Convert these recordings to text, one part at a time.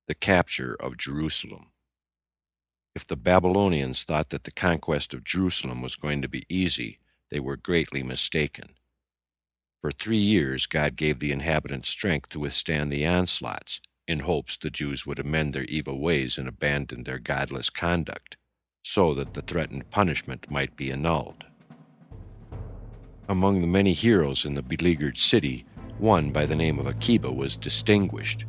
the capture of Jerusalem. If the Babylonians thought that the conquest of Jerusalem was going to be easy, they were greatly mistaken. For 3 years, God gave the inhabitants strength to withstand the onslaughts, in hopes the Jews would amend their evil ways and abandon their godless conduct, so that the threatened punishment might be annulled. Among the many heroes in the beleaguered city, one by the name of Akiba was distinguished.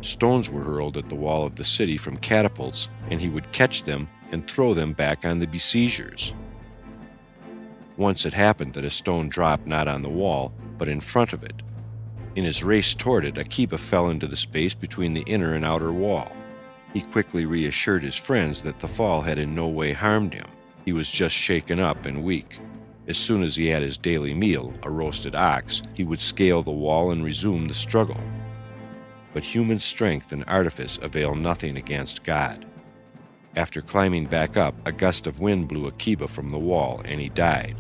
Stones were hurled at the wall of the city from catapults, and he would catch them and throw them back on the besiegers. Once it happened that a stone dropped not on the wall, but in front of it. In his race toward it, Akiba fell into the space between the inner and outer wall. He quickly reassured his friends that the fall had in no way harmed him. He was just shaken up and weak. As soon as he had his daily meal, a roasted ox, he would scale the wall and resume the struggle. But human strength and artifice avail nothing against God. After climbing back up, a gust of wind blew Akiba from the wall, and he died.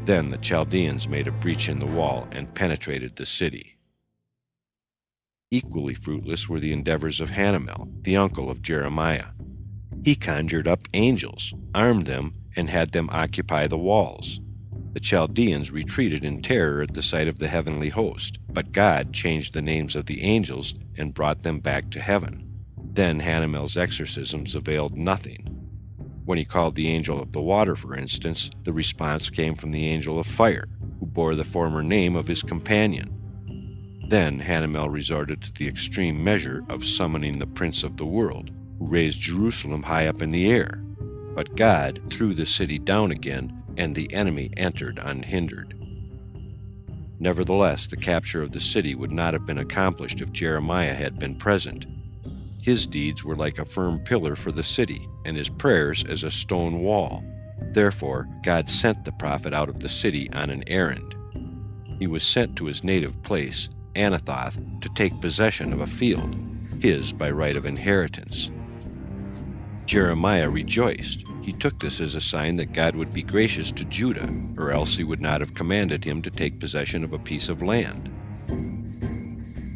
Then the Chaldeans made a breach in the wall and penetrated the city. Equally fruitless were the endeavors of Hanamel, the uncle of Jeremiah. He conjured up angels, armed them, and had them occupy the walls. The Chaldeans retreated in terror at the sight of the heavenly host, but God changed the names of the angels and brought them back to heaven. Then Hanamel's exorcisms availed nothing. When he called the angel of the water, for instance, the response came from the angel of fire, who bore the former name of his companion. Then Hanamel resorted to the extreme measure of summoning the prince of the world, who raised Jerusalem high up in the air. But God threw the city down again, and the enemy entered unhindered. Nevertheless, the capture of the city would not have been accomplished if Jeremiah had been present. His deeds were like a firm pillar for the city, and his prayers as a stone wall. Therefore, God sent the prophet out of the city on an errand. He was sent to his native place, Anathoth, to take possession of a field, his by right of inheritance. Jeremiah rejoiced. He took this as a sign that God would be gracious to Judah, or else he would not have commanded him to take possession of a piece of land.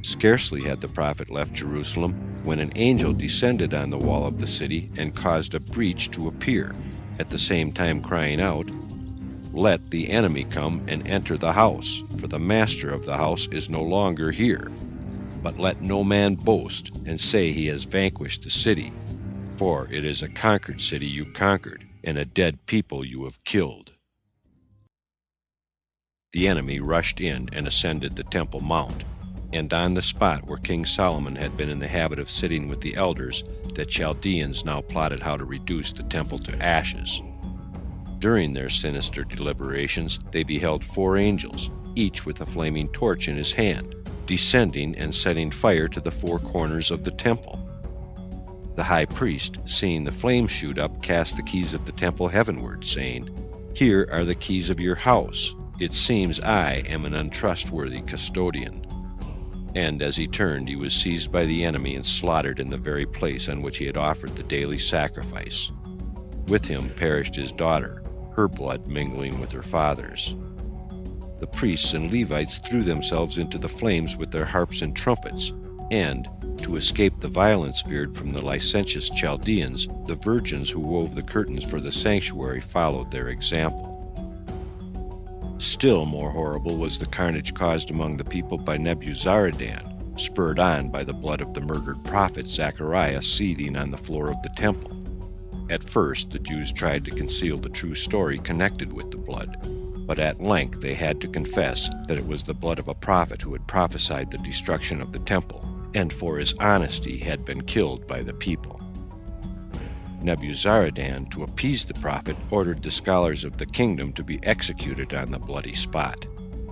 Scarcely had the prophet left Jerusalem when an angel descended on the wall of the city and caused a breach to appear, at the same time crying out, "Let the enemy come and enter the house, for the master of the house is no longer here. But let no man boast and say he has vanquished the city, for it is a conquered city you conquered, and a dead people you have killed." The enemy rushed in and ascended the Temple Mount, and on the spot where King Solomon had been in the habit of sitting with the elders, the Chaldeans now plotted how to reduce the temple to ashes. During their sinister deliberations, they beheld 4 angels, each with a flaming torch in his hand, descending and setting fire to the 4 corners of the temple. The high priest, seeing the flames shoot up, cast the keys of the temple heavenward, saying, "Here are the keys of your house. It seems I am an untrustworthy custodian." And as he turned, he was seized by the enemy and slaughtered in the very place on which he had offered the daily sacrifice. With him perished his daughter, her blood mingling with her father's. The priests and Levites threw themselves into the flames with their harps and trumpets, and, to escape the violence feared from the licentious Chaldeans, the virgins who wove the curtains for the sanctuary followed their example. Still more horrible was the carnage caused among the people by Nebuzaradan, spurred on by the blood of the murdered prophet Zechariah seething on the floor of the temple. At first, the Jews tried to conceal the true story connected with the blood, but at length they had to confess that it was the blood of a prophet who had prophesied the destruction of the temple, and for his honesty had been killed by the people. Nebuzaradan, to appease the prophet, ordered the scholars of the kingdom to be executed on the bloody spot.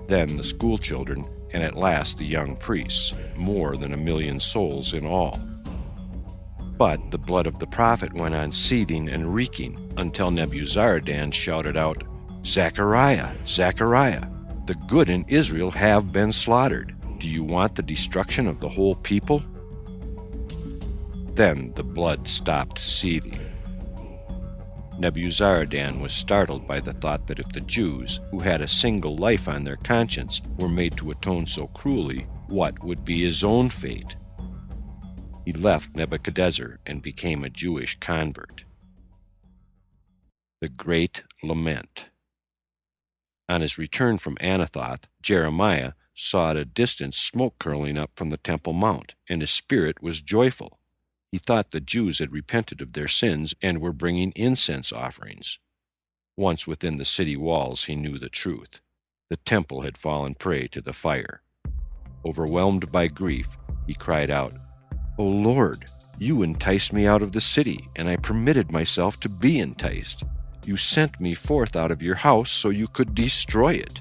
Then the schoolchildren, and at last the young priests, more than 1,000,000 souls in all. But the blood of the prophet went on seething and reeking until Nebuzaradan shouted out, "Zechariah, Zechariah, the good in Israel have been slaughtered. Do you want the destruction of the whole people?" Then the blood stopped seething. Nebuzaradan was startled by the thought that if the Jews, who had a single life on their conscience, were made to atone so cruelly, what would be his own fate? He left Nebuchadnezzar and became a Jewish convert. The Great Lament. On his return from Anathoth, Jeremiah saw at a distance smoke curling up from the Temple Mount, and his spirit was joyful. He thought the Jews had repented of their sins and were bringing incense offerings. Once within the city walls, he knew the truth. The temple had fallen prey to the fire. Overwhelmed by grief, he cried out, "O Lord, you enticed me out of the city, and I permitted myself to be enticed. You sent me forth out of your house so you could destroy it."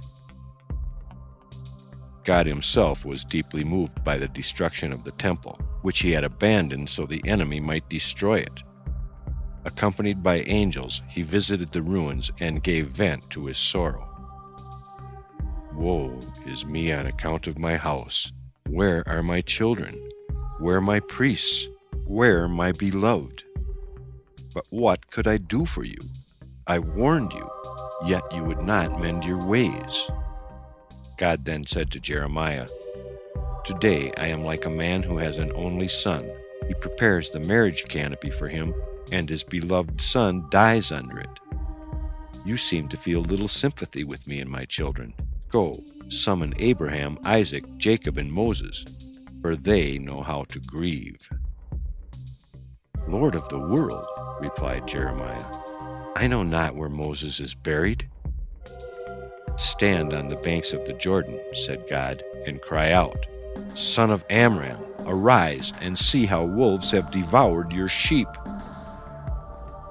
God himself was deeply moved by the destruction of the temple, which he had abandoned so the enemy might destroy it. Accompanied by angels, he visited the ruins and gave vent to his sorrow. "Woe is me on account of my house. Where are my children? Where my priests? Where my beloved? But what could I do for you? I warned you, yet you would not mend your ways." God then said to Jeremiah, "Today I am like a man who has an only son. He prepares the marriage canopy for him, and his beloved son dies under it. You seem to feel little sympathy with me and my children. Go, summon Abraham, Isaac, Jacob, and Moses, for they know how to grieve." "Lord of the world," replied Jeremiah, "I know not where Moses is buried." "Stand on the banks of the Jordan," said God, "and cry out, 'Son of Amram, arise and see how wolves have devoured your sheep.'"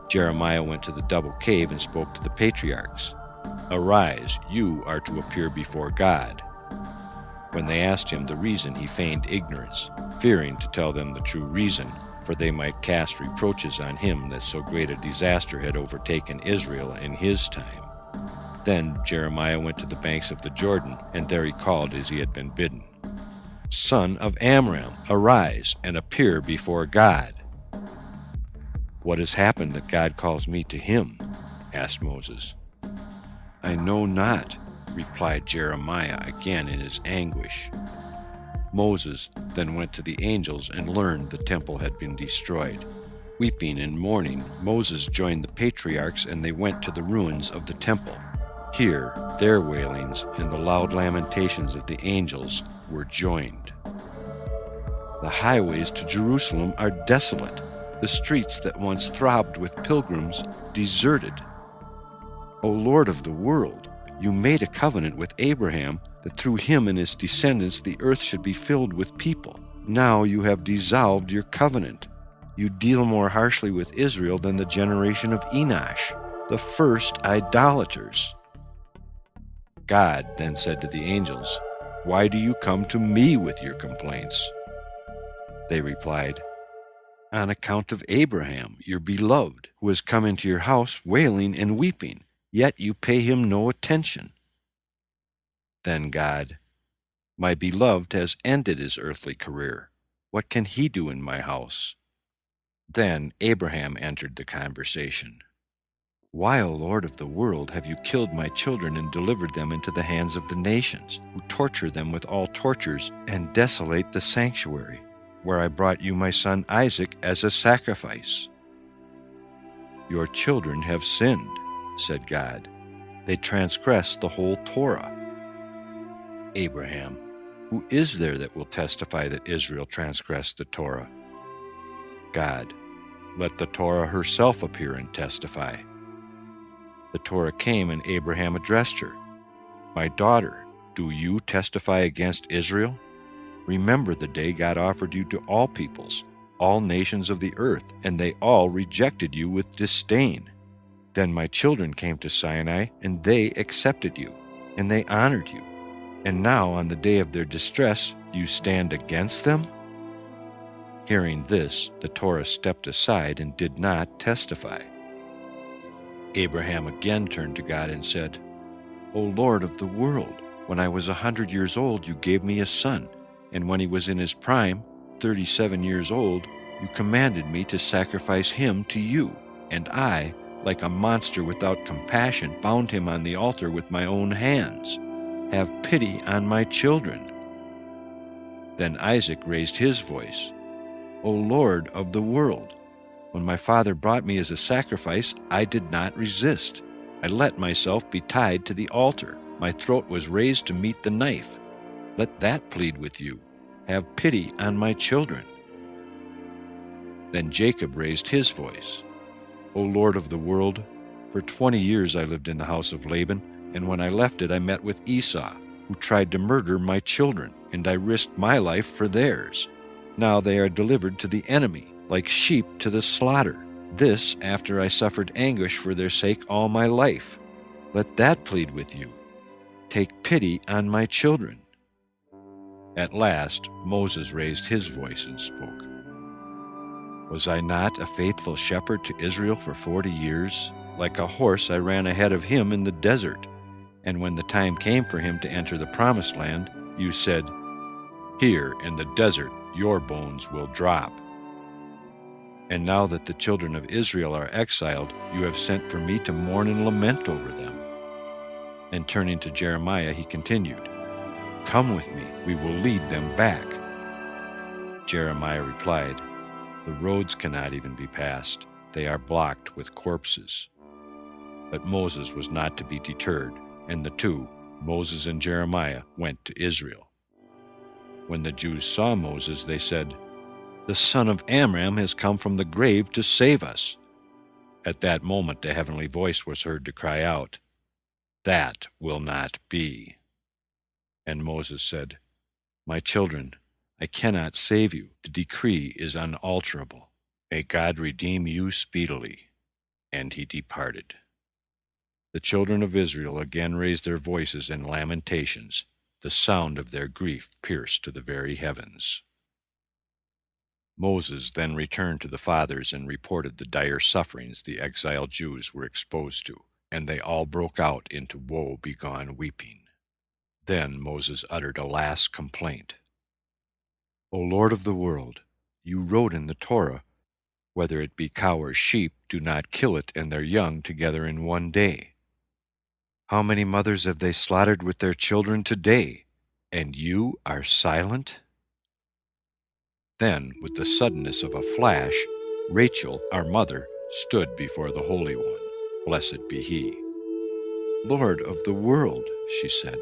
Jeremiah went to the double cave and spoke to the patriarchs. "Arise, you are to appear before God." When they asked him the reason, he feigned ignorance, fearing to tell them the true reason, for they might cast reproaches on him that so great a disaster had overtaken Israel in his time. Then Jeremiah went to the banks of the Jordan, and there he called as he had been bidden, "Son of Amram, arise and appear before God." "What has happened that God calls me to him?" asked Moses. "I know not," replied Jeremiah again in his anguish. Moses then went to the angels and learned the temple had been destroyed. Weeping and mourning, Moses joined the patriarchs, and they went to the ruins of the temple. Here, their wailings and the loud lamentations of the angels were joined. "The highways to Jerusalem are desolate, the streets that once throbbed with pilgrims deserted. O Lord of the world, you made a covenant with Abraham that through him and his descendants the earth should be filled with people. Now you have dissolved your covenant. You deal more harshly with Israel than the generation of Enosh, the first idolaters." God then said to the angels, "Why do you come to me with your complaints?" They replied, "On account of Abraham, your beloved, who has come into your house wailing and weeping, yet you pay him no attention." Then God, "My beloved has ended his earthly career. What can he do in my house?" Then Abraham entered the conversation. "Why, O Lord of the world, have you killed my children and delivered them into the hands of the nations, who torture them with all tortures and desolate the sanctuary, where I brought you my son Isaac as a sacrifice?" "Your children have sinned," said God. "They transgress the whole Torah." Abraham, "Who is there that will testify that Israel transgressed the Torah?" God, "Let the Torah herself appear and testify." The Torah came, and Abraham addressed her, "My daughter, do you testify against Israel? Remember the day God offered you to all peoples, all nations of the earth, and they all rejected you with disdain. Then my children came to Sinai, and they accepted you, and they honored you. And now, on the day of their distress, you stand against them?" Hearing this, the Torah stepped aside and did not testify. Abraham again turned to God and said, "O Lord of the world, when I was 100 years old, you gave me a son, and when he was in his prime, 37 years old, you commanded me to sacrifice him to you, and I, like a monster without compassion, bound him on the altar with my own hands. Have pity on my children." Then Isaac raised his voice, O Lord of the world. When my father brought me as a sacrifice, I did not resist. I let myself be tied to the altar. My throat was raised to meet the knife. Let that plead with you. Have pity on my children." Then Jacob raised his voice. "O Lord of the world, for 20 years I lived in the house of Laban, and when I left it I met with Esau, who tried to murder my children, and I risked my life for theirs. Now they are delivered to the enemy, like sheep to the slaughter. This after I suffered anguish for their sake all my life. Let that plead with you. Take pity on my children." At last Moses raised his voice and spoke. "Was I not a faithful shepherd to Israel for 40 years? Like a horse I ran ahead of him in the desert. And when the time came for him to enter the promised land, you said, 'Here in the desert your bones will drop.' And now that the children of Israel are exiled, you have sent for me to mourn and lament over them." And turning to Jeremiah, he continued, "Come with me, we will lead them back." Jeremiah replied, "The roads cannot even be passed. They are blocked with corpses." But Moses was not to be deterred, and the two, Moses and Jeremiah, went to Israel. When the Jews saw Moses, they said, "The son of Amram has come from the grave to save us." At that moment a heavenly voice was heard to cry out, "That will not be." And Moses said, "My children, I cannot save you. The decree is unalterable. May God redeem you speedily." And he departed. The children of Israel again raised their voices in lamentations. The sound of their grief pierced to the very heavens. Moses then returned to the fathers and reported the dire sufferings the exiled Jews were exposed to, and they all broke out into woe-begone weeping. Then Moses uttered a last complaint. "O Lord of the world, you wrote in the Torah, 'Whether it be cow or sheep, do not kill it and their young together in one day.' How many mothers have they slaughtered with their children today, and you are silent?" Then, with the suddenness of a flash, Rachel, our mother, stood before the Holy One. Blessed be He. "Lord of the world," she said,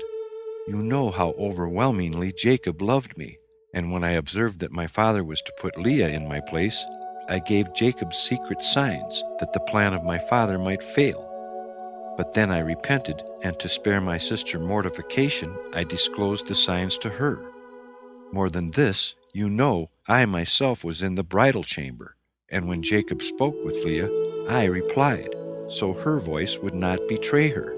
"you know how overwhelmingly Jacob loved me, and when I observed that my father was to put Leah in my place, I gave Jacob secret signs that the plan of my father might fail. But then I repented, and to spare my sister mortification, I disclosed the signs to her. More than this, you know, I myself was in the bridal chamber, and when Jacob spoke with Leah, I replied, so her voice would not betray her.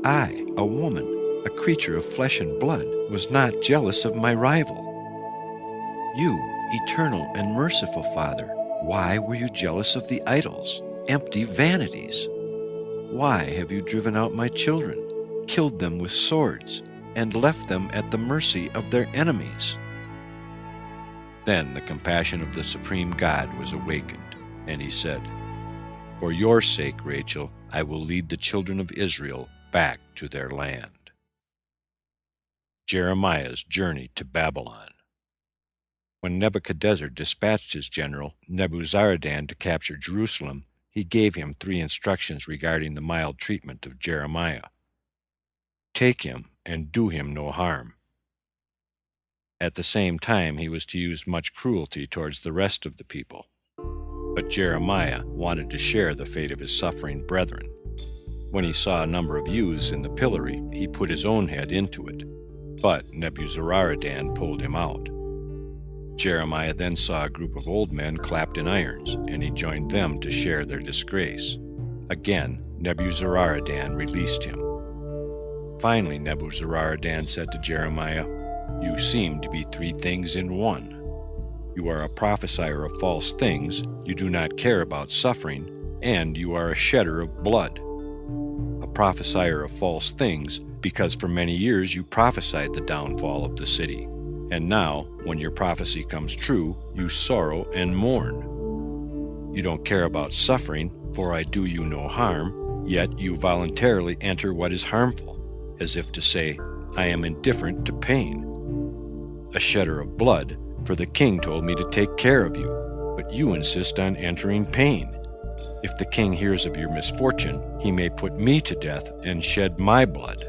I, a woman, a creature of flesh and blood, was not jealous of my rival. You, eternal and merciful Father, why were you jealous of the idols, empty vanities? Why have you driven out my children, killed them with swords, and left them at the mercy of their enemies?" Then the compassion of the supreme God was awakened, and he said, "For your sake, Rachel, I will lead the children of Israel back to their land." Jeremiah's journey to Babylon. When Nebuchadnezzar dispatched his general Nebuzaradan to capture Jerusalem, he gave him 3 instructions regarding the mild treatment of Jeremiah. Take him and do him no harm. At the same time, he was to use much cruelty towards the rest of the people. But Jeremiah wanted to share the fate of his suffering brethren. When he saw a number of youths in the pillory, he put his own head into it. But Nebuzaradan pulled him out. Jeremiah then saw a group of old men clapped in irons, and he joined them to share their disgrace. Again, Nebuzaradan released him. Finally, Nebuzaradan said to Jeremiah, "You seem to be 3 things in one. You are a prophesier of false things, you do not care about suffering, and you are a shedder of blood. A prophesier of false things, because for many years you prophesied the downfall of the city. And now, when your prophecy comes true, you sorrow and mourn. You don't care about suffering, for I do you no harm, yet you voluntarily enter what is harmful, as if to say, I am indifferent to pain. A shedder of blood, For the king told me to take care of you, but you insist on entering pain. If the king hears of your misfortune, he may put me to death and shed my blood."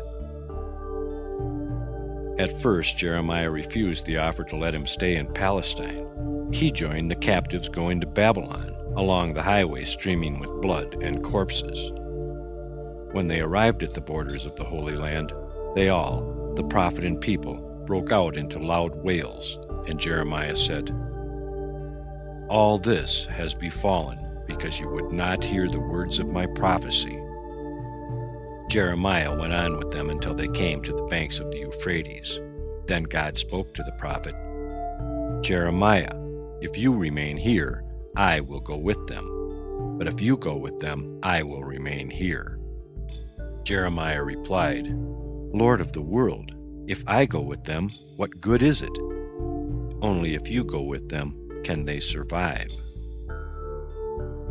At first, Jeremiah refused the offer to let him stay in Palestine. He joined the captives going to Babylon, along the highway streaming with blood and corpses. When they arrived at the borders of the Holy Land, they all, the prophet and people, broke out into loud wails, and Jeremiah said, "All this has befallen because you would not hear the words of my prophecy." Jeremiah went on with them until they came to the banks of the Euphrates. Then God spoke to the prophet, "Jeremiah, if you remain here, I will go with them. But if you go with them, I will remain here." Jeremiah replied, "Lord of the world, if I go with them, what good is it? Only if you go with them can they survive."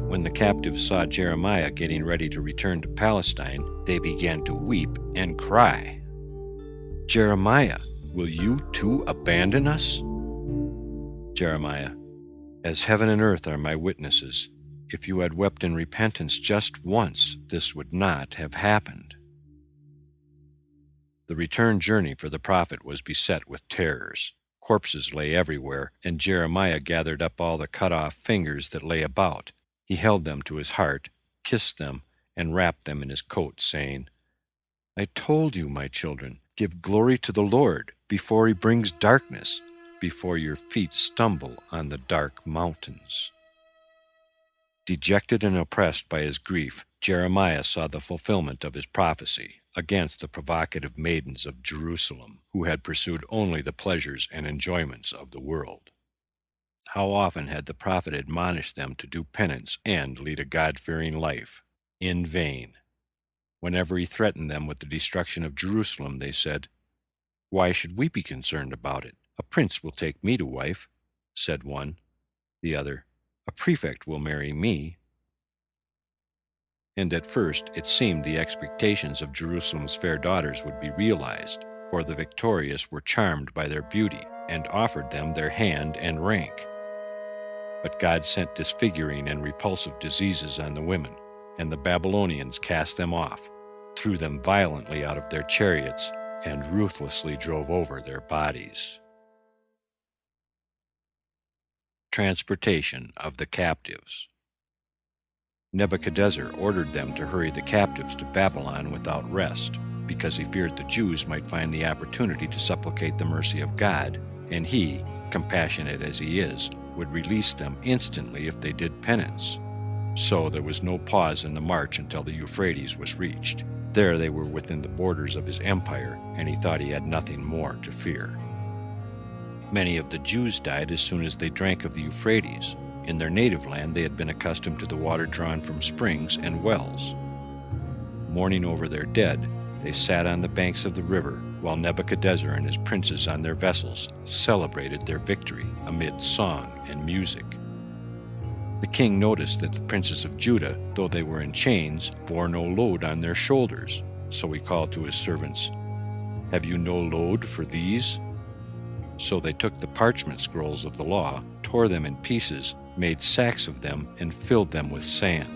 When the captives saw Jeremiah getting ready to return to Palestine, they began to weep and cry, "Jeremiah, will you too abandon us?" Jeremiah, "As heaven and earth are my witnesses, if you had wept in repentance just once, this would not have happened." The return journey for the prophet was beset with terrors. Corpses lay everywhere, and Jeremiah gathered up all the cut-off fingers that lay about. He held them to his heart, kissed them, and wrapped them in his coat, saying, "I told you, my children, give glory to the Lord before he brings darkness, before your feet stumble on the dark mountains." Dejected and oppressed by his grief, Jeremiah saw the fulfillment of his prophecy against the provocative maidens of Jerusalem, who had pursued only the pleasures and enjoyments of the world. How often had the prophet admonished them to do penance and lead a God-fearing life? In vain. Whenever he threatened them with the destruction of Jerusalem, they said, "Why should we be concerned about it? A prince will take me to wife," said one. The other, "A prefect will marry me." And at first it seemed the expectations of Jerusalem's fair daughters would be realized, for the victorious were charmed by their beauty and offered them their hand and rank. But God sent disfiguring and repulsive diseases on the women, and the Babylonians cast them off, threw them violently out of their chariots, and ruthlessly drove over their bodies. Transportation of the captives. Nebuchadnezzar ordered them to hurry the captives to Babylon without rest, because he feared the Jews might find the opportunity to supplicate the mercy of God, and he, compassionate as he is, would release them instantly if they did penance. So there was no pause in the march until the Euphrates was reached. There they were within the borders of his empire, and he thought he had nothing more to fear. Many of the Jews died as soon as they drank of the Euphrates. In their native land they had been accustomed to the water drawn from springs and wells. Mourning over their dead, they sat on the banks of the river, while Nebuchadnezzar and his princes on their vessels celebrated their victory amid song and music. The king noticed that the princes of Judah, though they were in chains, bore no load on their shoulders. So he called to his servants, "Have you no load for these?" So they took the parchment scrolls of the law, tore them in pieces, made sacks of them, and filled them with sand.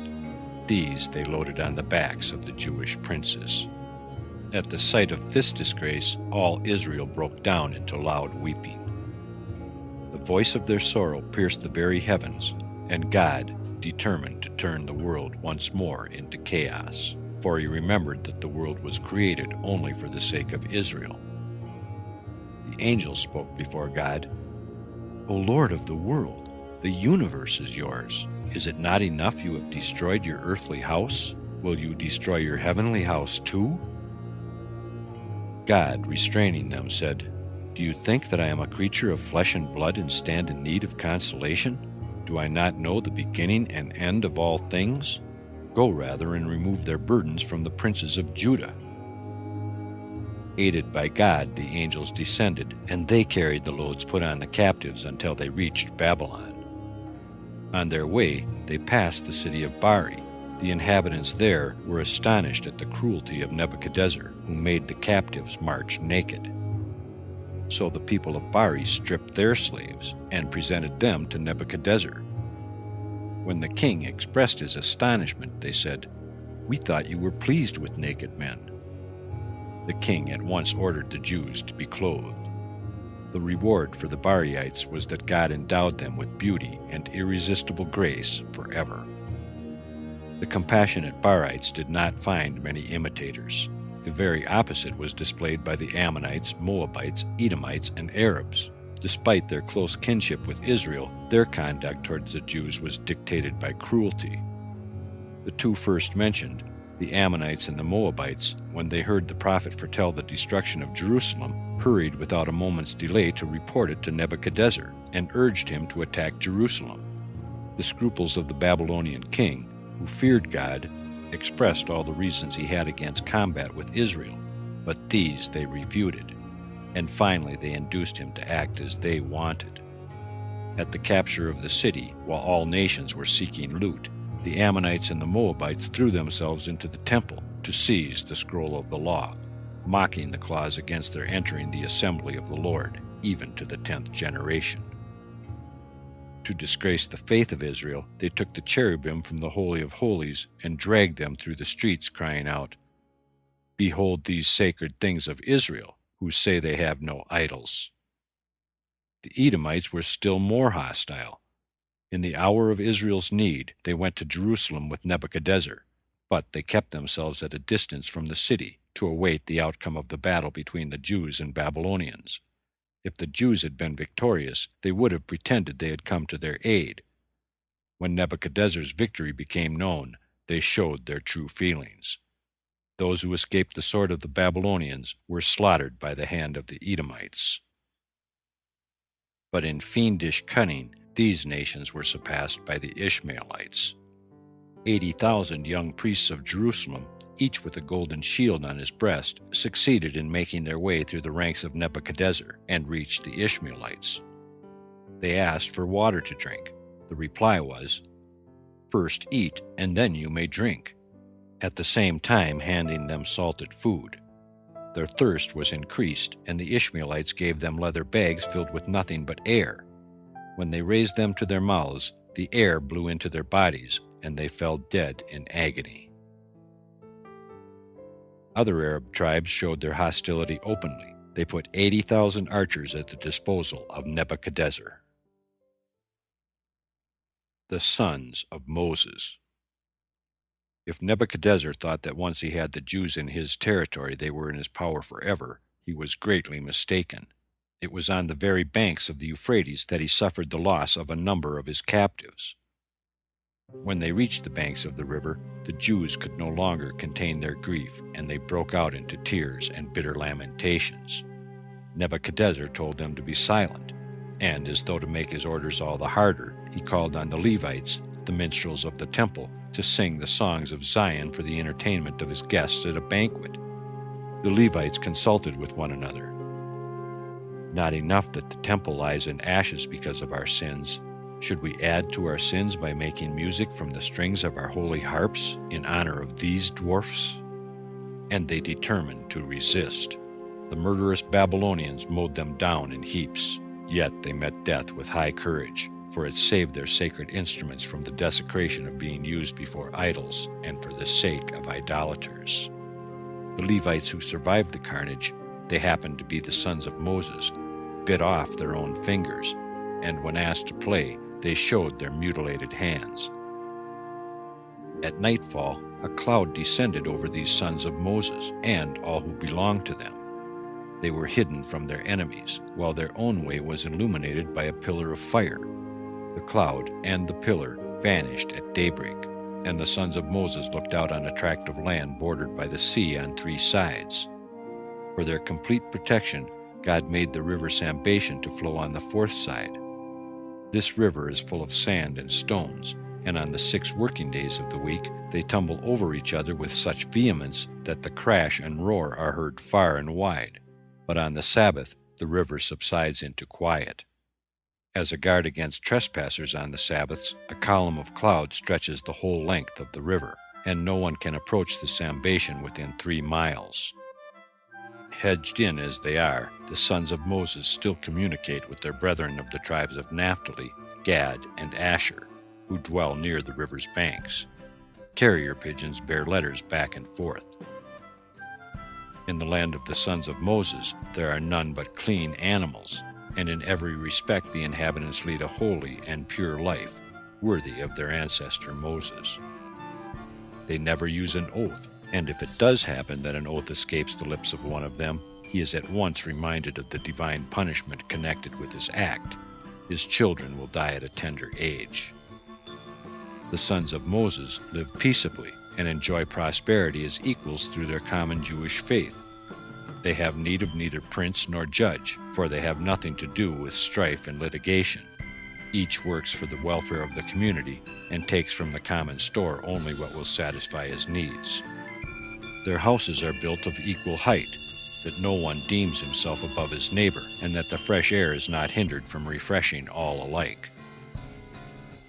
These they loaded on the backs of the Jewish princes. At the sight of this disgrace, all Israel broke down into loud weeping. The voice of their sorrow pierced the very heavens, and God determined to turn the world once more into chaos, for he remembered that the world was created only for the sake of Israel. The angel spoke before God, "O Lord of the world, the universe is yours. Is it not enough you have destroyed your earthly house? Will you destroy your heavenly house too?" God, restraining them, said, "Do you think that I am a creature of flesh and blood and stand in need of consolation? Do I not know the beginning and end of all things? Go rather and remove their burdens from the princes of Judah." Aided by God, the angels descended, and they carried the loads put on the captives until they reached Babylon. On their way, they passed the city of Bari. The inhabitants there were astonished at the cruelty of Nebuchadnezzar, who made the captives march naked. So the people of Bari stripped their slaves and presented them to Nebuchadnezzar. When the king expressed his astonishment, they said, "We thought you were pleased with naked men." The king at once ordered the Jews to be clothed. The reward for the Bariites was that God endowed them with beauty and irresistible grace forever. The compassionate Bariites did not find many imitators. The very opposite was displayed by the Ammonites, Moabites, Edomites, and Arabs. Despite their close kinship with Israel, their conduct towards the Jews was dictated by cruelty. The two first mentioned, the Ammonites and the Moabites, when they heard the prophet foretell the destruction of Jerusalem, hurried without a moment's delay to report it to Nebuchadnezzar and urged him to attack Jerusalem. The scruples of the Babylonian king, who feared God, expressed all the reasons he had against combat with Israel, but these they refuted, and finally they induced him to act as they wanted. At the capture of the city, while all nations were seeking loot, the Ammonites and the Moabites threw themselves into the temple to seize the scroll of the law, mocking the clause against their entering the assembly of the Lord, even to the 10th generation. To disgrace the faith of Israel, they took the cherubim from the Holy of Holies and dragged them through the streets, crying out, "Behold these sacred things of Israel, who say they have no idols." The Edomites were still more hostile. In the hour of Israel's need, they went to Jerusalem with Nebuchadnezzar, but they kept themselves at a distance from the city to await the outcome of the battle between the Jews and Babylonians. If the Jews had been victorious, they would have pretended they had come to their aid. When Nebuchadnezzar's victory became known, they showed their true feelings. Those who escaped the sword of the Babylonians were slaughtered by the hand of the Edomites. But in fiendish cunning, these nations were surpassed by the Ishmaelites. 80,000 young priests of Jerusalem, each with a golden shield on his breast, succeeded in making their way through the ranks of Nebuchadnezzar and reached the Ishmaelites. They asked for water to drink. The reply was, "First eat, and then you may drink," at the same time handing them salted food. Their thirst was increased, and the Ishmaelites gave them leather bags filled with nothing but air. When they raised them to their mouths, the air blew into their bodies, and they fell dead in agony. Other Arab tribes showed their hostility openly. They put 80,000 archers at the disposal of Nebuchadnezzar. The sons of Moses. If Nebuchadnezzar thought that once he had the Jews in his territory they were in his power forever, he was greatly mistaken. It was on the very banks of the Euphrates that he suffered the loss of a number of his captives. When they reached the banks of the river, the Jews could no longer contain their grief, and they broke out into tears and bitter lamentations. Nebuchadnezzar told them to be silent, and as though to make his orders all the harder, he called on the Levites, the minstrels of the temple, to sing the songs of Zion for the entertainment of his guests at a banquet. The Levites consulted with one another. Not enough that the temple lies in ashes because of our sins. Should we add to our sins by making music from the strings of our holy harps in honor of these dwarfs? And they determined to resist. The murderous Babylonians mowed them down in heaps, yet they met death with high courage, for it saved their sacred instruments from the desecration of being used before idols and for the sake of idolaters. The Levites who survived the carnage, they happened to be the sons of Moses, bit off their own fingers, and when asked to play, they showed their mutilated hands. At nightfall, a cloud descended over these sons of Moses and all who belonged to them. They were hidden from their enemies, while their own way was illuminated by a pillar of fire. The cloud and the pillar vanished at daybreak, and the sons of Moses looked out on a tract of land bordered by the sea on 3 sides. For their complete protection, God made the river Sambation to flow on the 4th side. This river is full of sand and stones, and on the 6 working days of the week they tumble over each other with such vehemence that the crash and roar are heard far and wide. But on the Sabbath the river subsides into quiet. As a guard against trespassers on the Sabbaths, a column of cloud stretches the whole length of the river, and no one can approach the Sambation within 3 miles. hedged in as they are, the sons of Moses still communicate with their brethren of the tribes of Naphtali, Gad, and Asher, who dwell near the river's banks. Carrier pigeons bear letters back and forth. In the land of the sons of Moses, there are none but clean animals, and in every respect the inhabitants lead a holy and pure life, worthy of their ancestor Moses. They never use an oath, and if it does happen that an oath escapes the lips of one of them, he is at once reminded of the divine punishment connected with his act. His children will die at a tender age. The sons of Moses live peaceably and enjoy prosperity as equals through their common Jewish faith. They have need of neither prince nor judge, for they have nothing to do with strife and litigation. Each works for the welfare of the community and takes from the common store only what will satisfy his needs. Their houses are built of equal height, that no one deems himself above his neighbor, and that the fresh air is not hindered from refreshing all alike.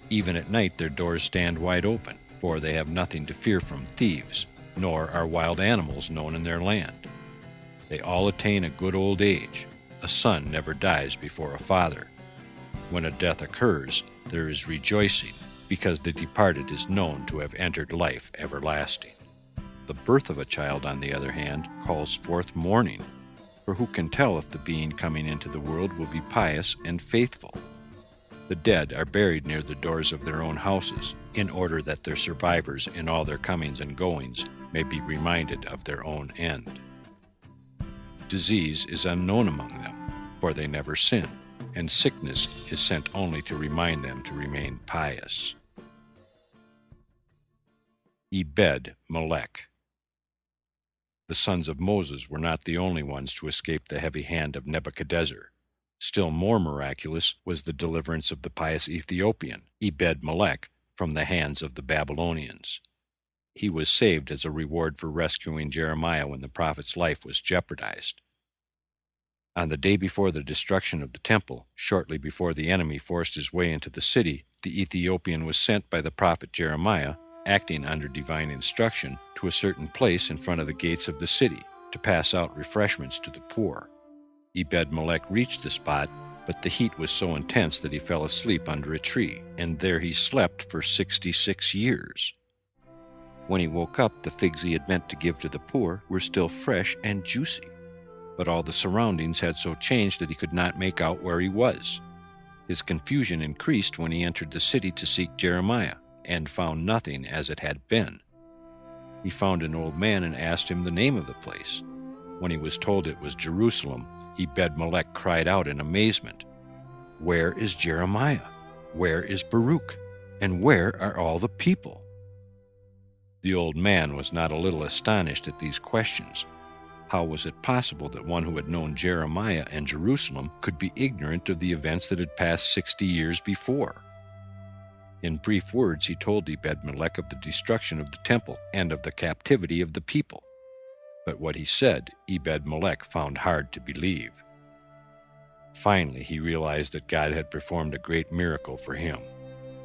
Even at night their doors stand wide open, for they have nothing to fear from thieves, nor are wild animals known in their land. They all attain a good old age. A son never dies before a father. When a death occurs, there is rejoicing, because the departed is known to have entered life everlasting. The birth of a child, on the other hand, calls forth mourning, for who can tell if the being coming into the world will be pious and faithful? The dead are buried near the doors of their own houses, in order that their survivors in all their comings and goings may be reminded of their own end. Disease is unknown among them, for they never sin, and sickness is sent only to remind them to remain pious. Ebed-melech. The sons of Moses were not the only ones to escape the heavy hand of Nebuchadnezzar. Still more miraculous was the deliverance of the pious Ethiopian, Ebed-melech, from the hands of the Babylonians. He was saved as a reward for rescuing Jeremiah when the prophet's life was jeopardized. On the day before the destruction of the temple, shortly before the enemy forced his way into the city, the Ethiopian was sent by the prophet Jeremiah, acting under divine instruction, to a certain place in front of the gates of the city, to pass out refreshments to the poor. Ebed-melech reached the spot, but the heat was so intense that he fell asleep under a tree, and there he slept for 66 years. When he woke up, the figs he had meant to give to the poor were still fresh and juicy, but all the surroundings had so changed that he could not make out where he was. His confusion increased when he entered the city to seek Jeremiah, and found nothing as it had been. He found an old man and asked him the name of the place. When he was told it was Jerusalem, Ebed-melech cried out in amazement, "Where is Jeremiah? Where is Baruch? And where are all the people?" The old man was not a little astonished at these questions. How was it possible that one who had known Jeremiah and Jerusalem could be ignorant of the events that had passed 60 years before? In brief words, he told Ebed-melech of the destruction of the temple and of the captivity of the people. But what he said, Ebed-melech found hard to believe. Finally, he realized that God had performed a great miracle for him.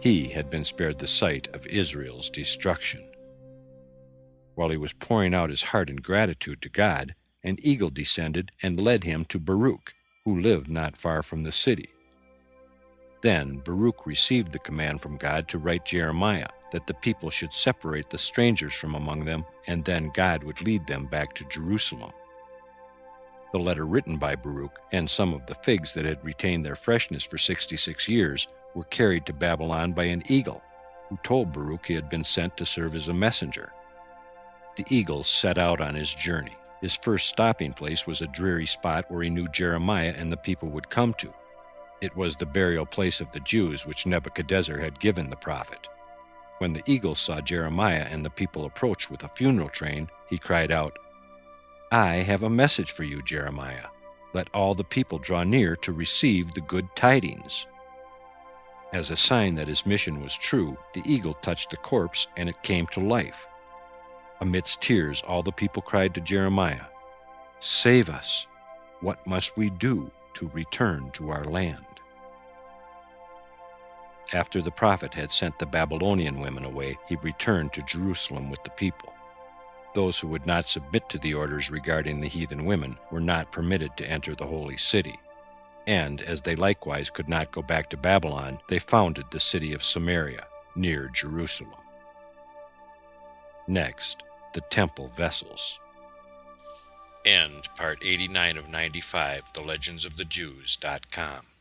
He had been spared the sight of Israel's destruction. While he was pouring out his heart in gratitude to God, an eagle descended and led him to Baruch, who lived not far from the city. Then Baruch received the command from God to write Jeremiah, that the people should separate the strangers from among them, and then God would lead them back to Jerusalem. The letter written by Baruch, and some of the figs that had retained their freshness for 66 years, were carried to Babylon by an eagle, who told Baruch he had been sent to serve as a messenger. The eagle set out on his journey. His first stopping place was a dreary spot where he knew Jeremiah and the people would come to. It was the burial place of the Jews which Nebuchadnezzar had given the prophet. When the eagle saw Jeremiah and the people approach with a funeral train, he cried out, "I have a message for you, Jeremiah. Let all the people draw near to receive the good tidings." As a sign that his mission was true, the eagle touched the corpse and it came to life. Amidst tears, all the people cried to Jeremiah, "Save us! What must we do to return to our land?" After the prophet had sent the Babylonian women away, he returned to Jerusalem with the people. Those who would not submit to the orders regarding the heathen women were not permitted to enter the holy city. And, as they likewise could not go back to Babylon, they founded the city of Samaria, near Jerusalem. Next, the temple vessels. End part 89 of 95, TheLegendsOfTheJews.com.